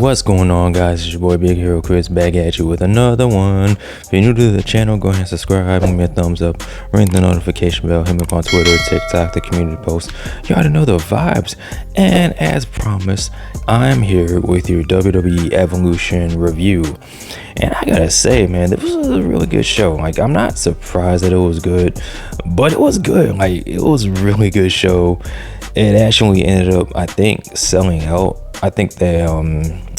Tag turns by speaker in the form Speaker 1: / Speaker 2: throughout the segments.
Speaker 1: What's going on, guys? It's your boy Big Hero Chris back at you with another one. If you're new to the channel, go ahead and subscribe, give me a thumbs up, ring the notification bell, hit me up on Twitter, TikTok, the community post. You already know the vibes. And as promised, I'm here with your WWE Evolution review. And I gotta say, man, this was a really good show. Like, I'm not surprised that it was good, but it was good. Like, it was a really good show. It actually ended up, I think, selling out. I think they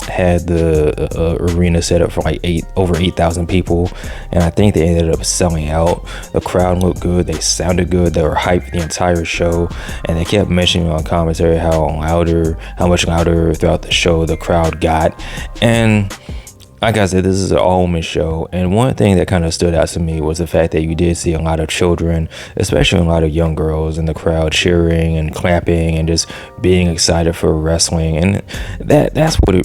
Speaker 1: had the arena set up for like over 8,000 people, and I think they ended up selling out. The crowd looked good, they sounded good, they were hyped the entire show, and they kept mentioning on commentary how much louder throughout the show the crowd got. And like I said, this is an all-women show, and one thing that kind of stood out to me was the fact that you did see a lot of children, especially a lot of young girls in the crowd cheering and clapping and just being excited for wrestling. And that's what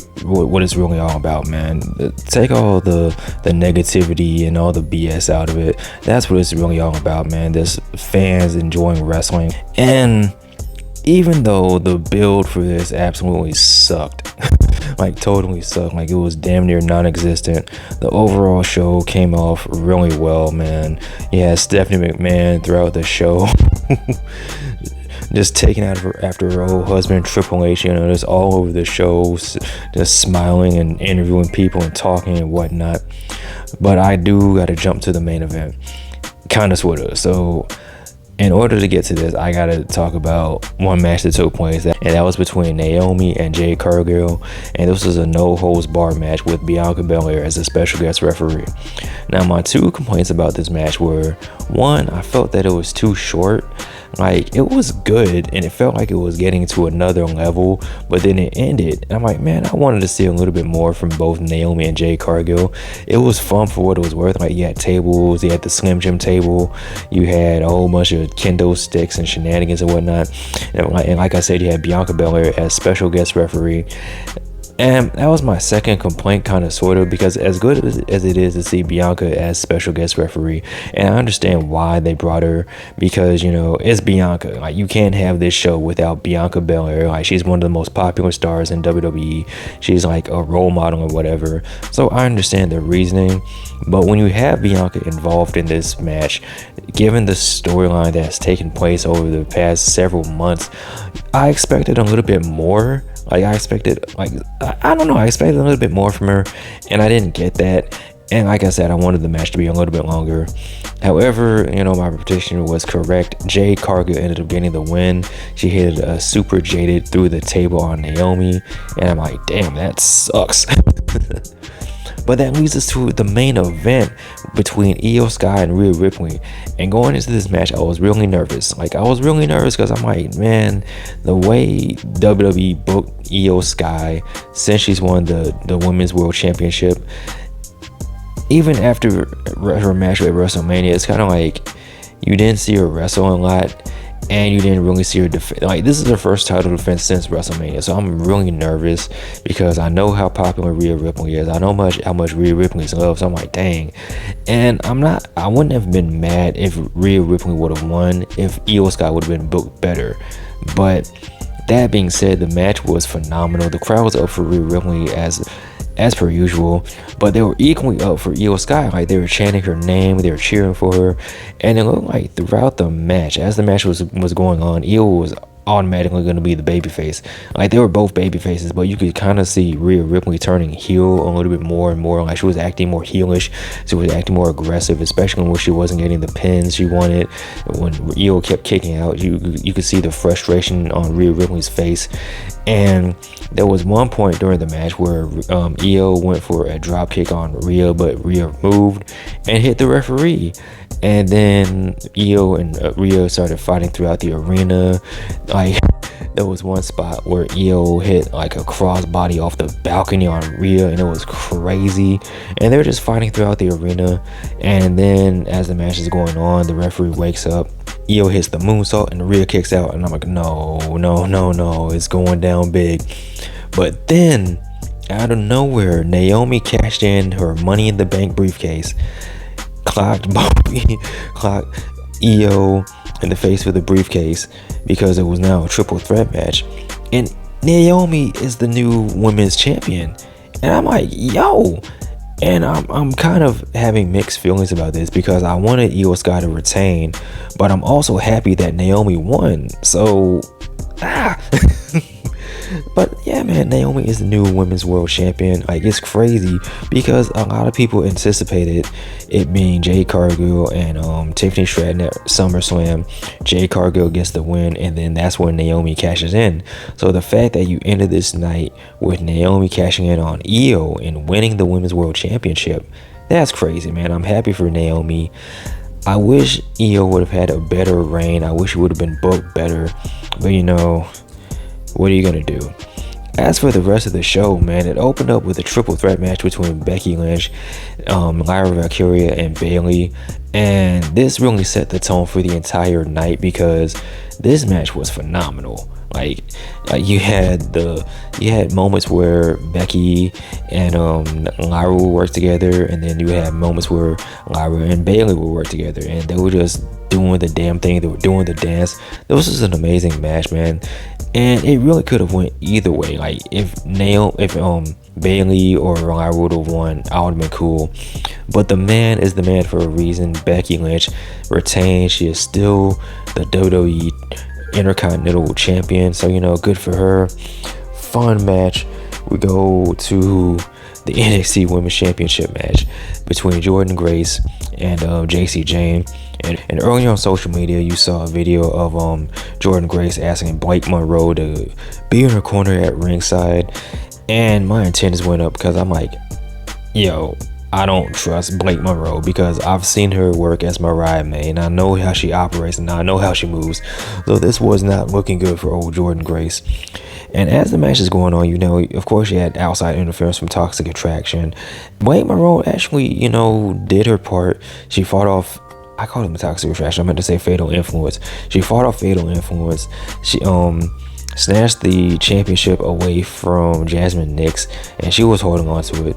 Speaker 1: it's really all about, man. Take all the negativity and all the BS out of it. That's what it's really all about, man. Just fans enjoying wrestling. And even though the build for this absolutely sucked, like totally sucked, like it was damn near non-existent, the overall show came off really well, man. Yeah, Stephanie McMahon throughout the show just taking after her old husband Triple H, you know, just all over the show, just smiling and interviewing people and talking and whatnot. But I do gotta jump to the main event, kind of sort of. So in order to get to this, I gotta talk about one match that took place, and that was between Naomi and Jade Cargill, and this was a no-holds-barred match with Bianca Belair as a special guest referee. Now, my two complaints about this match were, one, I felt that it was too short. Like, it was good, and it felt like it was getting to another level, but then it ended, and I'm like, man, I wanted to see a little bit more from both Naomi and Jade Cargill. It was fun for what it was worth. Like, you had tables, you had the Slim Jim table, you had a whole bunch of kendo sticks and shenanigans and whatnot, and like I said, you had Bianca Belair as special guest referee. And that was my second complaint, kind of, sort of, because as good as it is to see Bianca as special guest referee, and I understand why they brought her, because, you know, it's Bianca. Like, you can't have this show without Bianca Belair. Like, she's one of the most popular stars in WWE. She's like a role model or whatever. So I understand the reasoning. But when you have Bianca involved in this match, given the storyline that's taken place over the past several months, I expected a little bit more. Like, I expected, like, I don't know, I expected a little bit more from her, and I didn't get that. And like I said, I wanted the match to be a little bit longer. However, you know, my prediction was correct. Jade Cargill ended up getting the win. She hit a super jaded through the table on Naomi, and I'm like, damn, that sucks. But that leads us to the main event between Io Sky and Rhea Ripley. And going into this match, I was really nervous. Like, I was really nervous because I'm like, man, the way WWE booked Io Sky since she's won the Women's World Championship, even after her match at WrestleMania, it's kind of like you didn't see her wrestle a lot, and you didn't really see her defend. Like, this is her first title defense since WrestleMania, so I'm really nervous because I know how popular Rhea Ripley is. I know how much Rhea Ripley is loved, so I'm like, dang. And I wouldn't have been mad if Rhea Ripley would have won, if Io Sky would have been booked better. But that being said, the match was phenomenal. The crowd was up for Rhea Ripley as per usual, but they were equally up for Io Sky. Like, they were chanting her name, they were cheering for her, and it looked like throughout the match, as the match was going on, Io was automatically going to be the babyface. Like, they were both babyfaces, but you could kind of see Rhea Ripley turning heel a little bit more and more. Like, she was acting more heelish, she was acting more aggressive, especially when she wasn't getting the pins she wanted. When Io kept kicking out, you could see the frustration on Rhea Ripley's face. And there was one point during the match where Io went for a drop kick on Rhea, but Rhea moved and hit the referee. And then Io and Rhea started fighting throughout the arena. Like, there was one spot where Io hit like a crossbody off the balcony on Rhea, and it was crazy. And they were just fighting throughout the arena. And then as the match is going on, the referee wakes up. Io hits the moonsault and Rhea kicks out, and I'm like, no, it's going down big. But then, out of nowhere, Naomi cashed in her Money in the Bank briefcase, clocked Io in the face with the briefcase, because it was now a triple threat match. And Naomi is the new women's champion. And I'm like, yo. And I'm kind of having mixed feelings about this because I wanted Io Sky to retain, but I'm also happy that Naomi won. So, But yeah, man, Naomi is the new women's world champion. Like, it's crazy because a lot of people anticipated it being Jade Cargill and Tiffany Stratton at SummerSlam. Jade Cargill gets the win, and then that's when Naomi cashes in. So the fact that you ended this night with Naomi cashing in on Io and winning the women's world championship, that's crazy, man. I'm happy for Naomi. I wish Io would have had a better reign. I wish it would have been booked better, but you know, what are you gonna do? As for the rest of the show, man, it opened up with a triple threat match between Becky Lynch, Lyra, Valkyria, and Bayley, and this really set the tone for the entire night because this match was phenomenal. Like you had moments where Becky and Lyra would work together, and then you had moments where Lyra and Bayley would work together, and they were just doing the damn thing. They were doing the dance. This was an amazing match, man, and it really could have went either way. Like if Bayley or Lyra would have won, I would have been cool. But the man is the man for a reason. Becky Lynch retained. She is still the WWE Intercontinental champion, so you know, good for her. Fun match. We go to the NXT Women's Championship match between Jordynne Grace and Jacy Jayne. And earlier on social media, you saw a video of Jordynne Grace asking Blake Monroe to be in her corner at ringside, and my antennas went up because I'm like, yo, I don't trust Blake Monroe because I've seen her work as Mariah May, and I know how she operates and I know how she moves. So this was not looking good for old Jordynne Grace. And as the match is going on, you know, of course, you had outside interference from Toxic Attraction. Blake Monroe actually, you know, did her part. She fought off, I called him Toxic Attraction, I meant to say Fatal Influence. She fought off Fatal Influence. She snatched the championship away from Jasmine Nix, and she was holding on to it.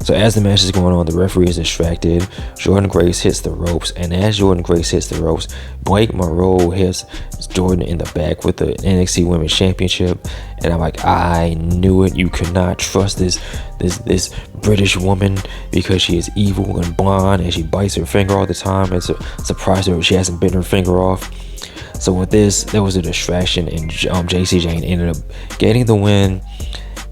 Speaker 1: So as the match is going on, the referee is distracted. Jordynne Grace hits the ropes, and as Jordynne Grace hits the ropes, Blake Monroe hits Jordynne in the back with the NXT Women's Championship. And I'm like, I knew it. You could not trust this British woman because she is evil and blonde, and she bites her finger all the time. It's a surprise her she hasn't bitten her finger off. So with this, there was a distraction, and Jacy Jayne ended up getting the win.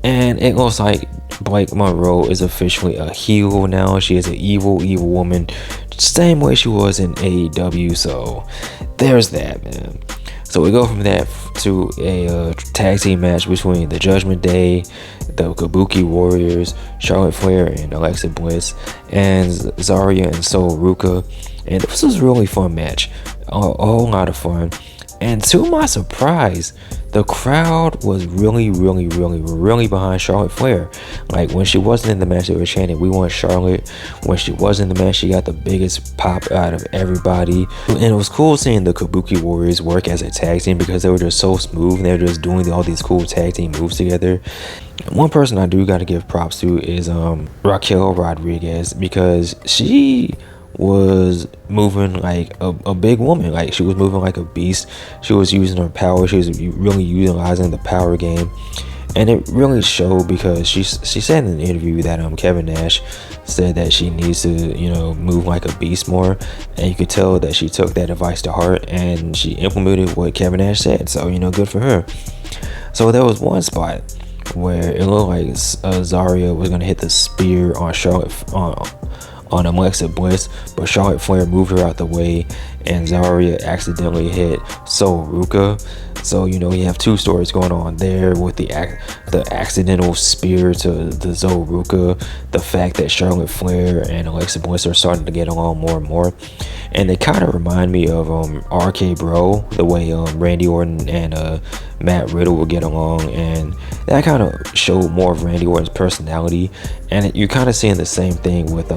Speaker 1: And it looks like Blake Monroe is officially a heel now. She is an evil woman, same way she was in AEW. So there's that, man. So we go from that to a tag team match between the Judgment Day, the Kabuki Warriors, Charlotte Flair and Alexa Bliss, and Zaria and Ruca. And this was a really fun match. A whole lot of fun. And to my surprise, the crowd was really behind Charlotte Flair. Like, when she wasn't in the match, they were chanting, "We want Charlotte." When she was in the match, she got the biggest pop out of everybody. And it was cool seeing the Kabuki Warriors work as a tag team because they were just so smooth, and they were just doing all these cool tag team moves together. One person I do got to give props to is Raquel Rodriguez, because she was moving like a big woman. Like, she was moving like a beast. She was using her power. She was really utilizing the power game, and it really showed because she said in an interview that Kevin Nash said that she needs to, you know, move like a beast more, and you could tell that she took that advice to heart and she implemented what Kevin Nash said. So, you know, good for her. So there was one spot where it looked like Zaria was gonna hit the spear on Charlotte on Alexa Bliss, but Charlotte Flair moved her out the way, and Zaria accidentally hit Ruca. So, you know, you have two stories going on there with the accidental spear to the Ruca, the fact that Charlotte Flair and Alexa Bliss are starting to get along more and more. And they kind of remind me of RK Bro, the way Randy Orton and Matt Riddle will get along, and that kind of showed more of Randy Orton's personality. And you're kind of seeing the same thing with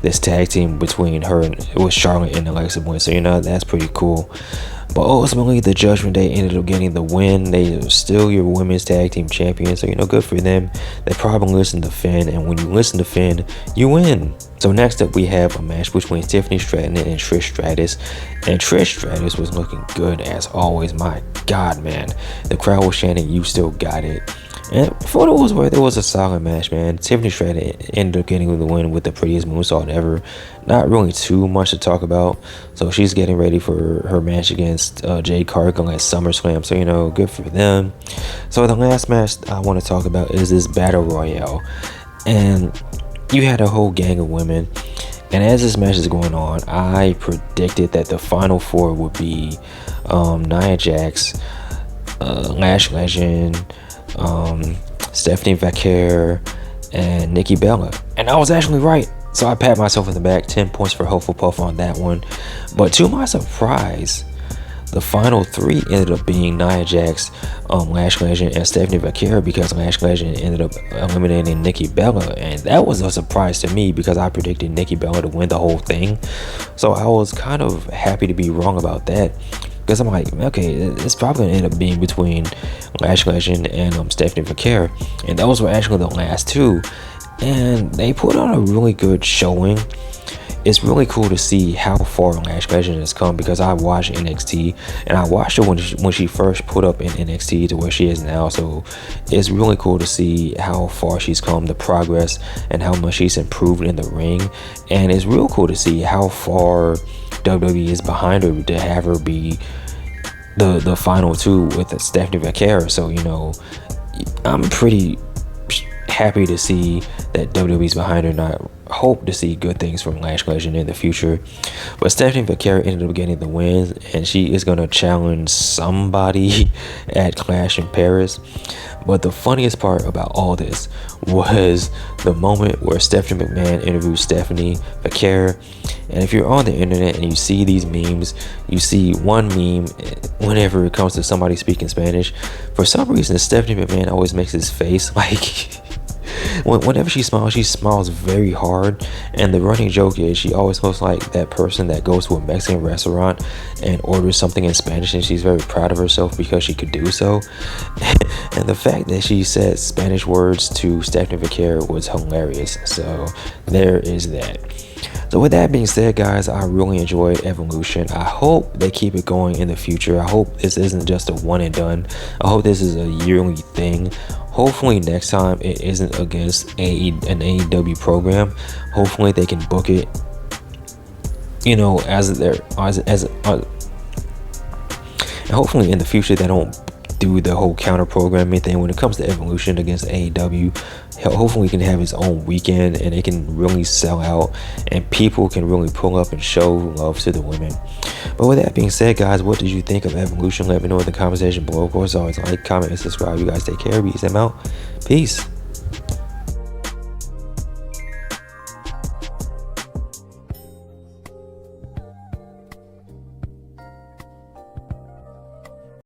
Speaker 1: this tag team between her and Charlotte and Alexa Bliss. So, you know, that's pretty cool. But ultimately, the Judgment Day ended up getting the win. They are still your women's tag team champions, so, you know, good for them. They probably listen to Finn, and when you listen to Finn, you win. So next up, we have a match between Tiffany Stratton and Trish Stratus. And Trish Stratus was looking good as always. My God, man. The crowd was chanting, "You still got it." And for what it was worth, it was a solid match, man. Tiffany Stratton ended up getting the win with the prettiest moonsault ever. Not really too much to talk about. So she's getting ready for her match against Jade Cargill at SummerSlam. So, you know, good for them. So the last match I want to talk about is this Battle Royale. And you had a whole gang of women. And as this match is going on, I predicted that the final four would be Nia Jax, Lash Legend, Stephanie Valkyria, and Nikki Bella. And I was actually right. So I pat myself in the back. 10 points for Hufflepuff on that one. But to my surprise, the final three ended up being Nia Jax, Lash Legend, and Stephanie Valkyria, because Lash Legend ended up eliminating Nikki Bella. And that was a surprise to me because I predicted Nikki Bella to win the whole thing. So I was kind of happy to be wrong about that. Because I'm like, okay, it's probably going to end up being between Lash Legend and Stephanie Valkyria. And those were actually the last two. And they put on a really good showing. It's really cool to see how far Lash Legend has come, because I watched NXT and I watched her when she first put up in NXT to where she is now. So it's really cool to see how far she's come, the progress, and how much she's improved in the ring. And it's real cool to see how far WWE is behind her to have her be the final two with Stephanie Valkyria. So, you know, I'm pretty happy to see that WWE's behind her, and I hope to see good things from Lash Legend in the future. But Stephanie Valkyria ended up getting the win, and she is going to challenge somebody at Clash in Paris. But the funniest part about all this was the moment where Stephanie McMahon interviewed Stephanie Valkyria. And if you're on the internet and you see these memes, you see one meme whenever it comes to somebody speaking Spanish. For some reason, Stephanie McMahon always makes his face like whenever she smiles very hard. And the running joke is she always looks like that person that goes to a Mexican restaurant and orders something in Spanish, and she's very proud of herself because she could do so. And the fact that she said Spanish words to Stephanie Valkyria was hilarious. So there is that. So with that being said, guys, I really enjoyed Evolution. I hope they keep it going in the future. I hope this isn't just a one and done. I hope this is a yearly thing. Hopefully next time it isn't against an AEW program. Hopefully they can book it, you know, and hopefully in the future they don't do the whole counter programming thing when it comes to Evolution against AEW. Hopefully we can have its own weekend and it can really sell out and people can really pull up and show love to the women. But with that being said, guys, what did you think of Evolution? Let me know in the comment section below. Of course, always like, comment, and subscribe. You guys take care. Peace. I'm out. Peace.